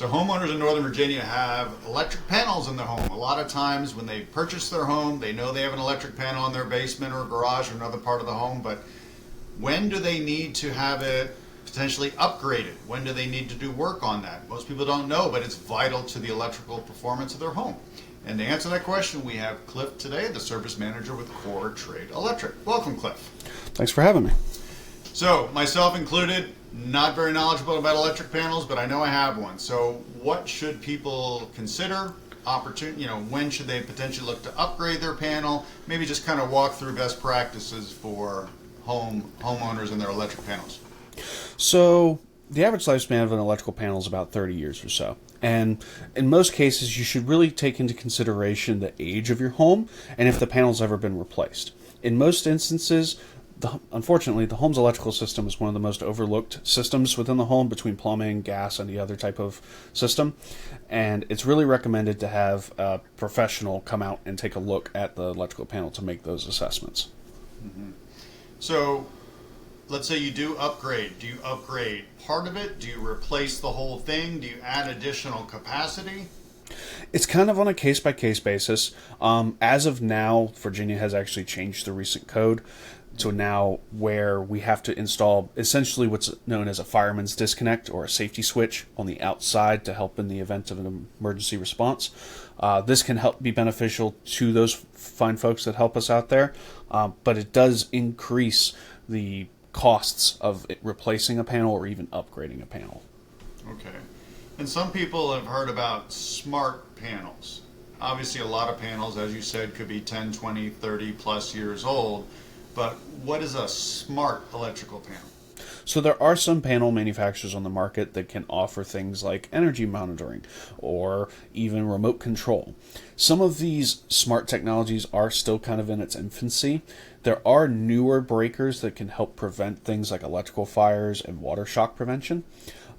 So homeowners in Northern Virginia have electric panels in their home. A lot of times when they purchase their home, they know they have an electric panel in their basement or garage or another part of the home, but when do they need to have it potentially upgraded? When do they need to do work on that? Most people don't know, but it's vital to the electrical performance of their home. And to answer that question, we have Cliff today, the service manager with CoreTrade Electric. Welcome, Cliff. Thanks for having me. So, myself included, not very knowledgeable about electric panels, but I know I have one. So, what should people consider? When should they potentially look to upgrade their panel? Maybe just kind of walk through best practices for homeowners and their electric panels. So, the average lifespan of an electrical panel is about 30 years or so. And in most cases, you should really take into consideration the age of your home and if the panel's ever been replaced. In most instances, unfortunately, the home's electrical system is one of the most overlooked systems within the home between plumbing, gas, and the other type of system. And it's really recommended to have a professional come out and take a look at the electrical panel to make those assessments. Mm-hmm. So, let's say you do upgrade. Do you upgrade part of it? Do you replace the whole thing? Do you add additional capacity? It's kind of on a case-by-case basis. As of now, Virginia has actually changed the recent code to now where we have to install essentially what's known as a fireman's disconnect or a safety switch on the outside to help in the event of an emergency response. This can help be beneficial to those fine folks that help us out there, but it does increase the costs of replacing a panel or even upgrading a panel. Okay. And some people have heard about smart panels. Obviously, a lot of panels, as you said, could be 10, 20, 30 plus years old. But what is a smart electrical panel? So there are some panel manufacturers on the market that can offer things like energy monitoring or even remote control. Some of these smart technologies are still kind of in its infancy. There are newer breakers that can help prevent things like electrical fires and water shock prevention.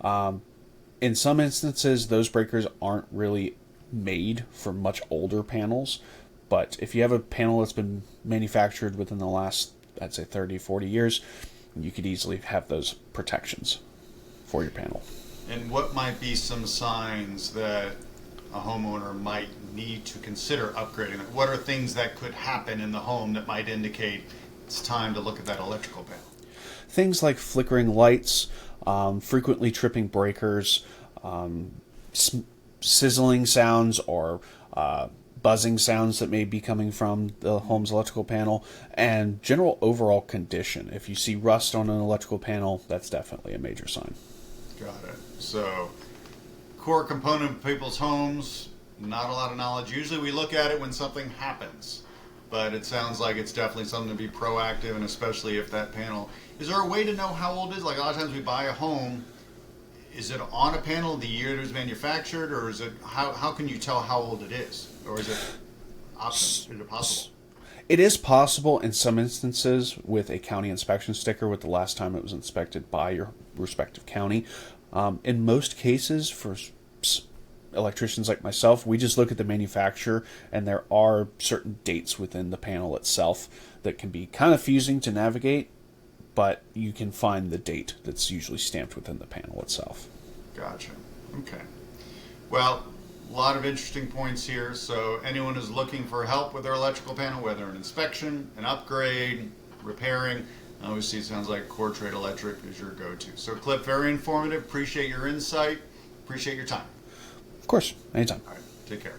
In some instances, those breakers aren't really made for much older panels. But if you have a panel that's been manufactured within the last, I'd say 30, 40 years, you could easily have those protections for your panel. And what might be some signs that a homeowner might need to consider upgrading? What are things that could happen in the home that might indicate it's time to look at that electrical panel? Things like flickering lights, frequently tripping breakers, sizzling sounds or buzzing sounds that may be coming from the home's electrical panel, and general overall condition. If you see rust on an electrical panel, that's definitely a major sign. Got it. So, core component of people's homes, not a lot of knowledge. Usually we look at it when something happens, but it sounds like it's definitely something to be proactive, and especially if that panel... Is there a way to know how old it is? Like a lot of times we buy a home, is it on a panel the year it was manufactured, or is it how can you tell how old it is? Or is it possible? It is possible in some instances with a county inspection sticker with the last time it was inspected by your respective county. In most cases, for electricians like myself, we just look at the manufacturer, and there are certain dates within the panel itself that can be kind of confusing to navigate, but you can find the date that's usually stamped within the panel itself. Gotcha. Okay. Well, a lot of interesting points here. So anyone who's looking for help with their electrical panel, whether an inspection, an upgrade, repairing, obviously it sounds like CoreTrade Electric is your go-to. So Cliff, very informative. Appreciate your insight. Appreciate your time. Of course. Anytime. All right. Take care.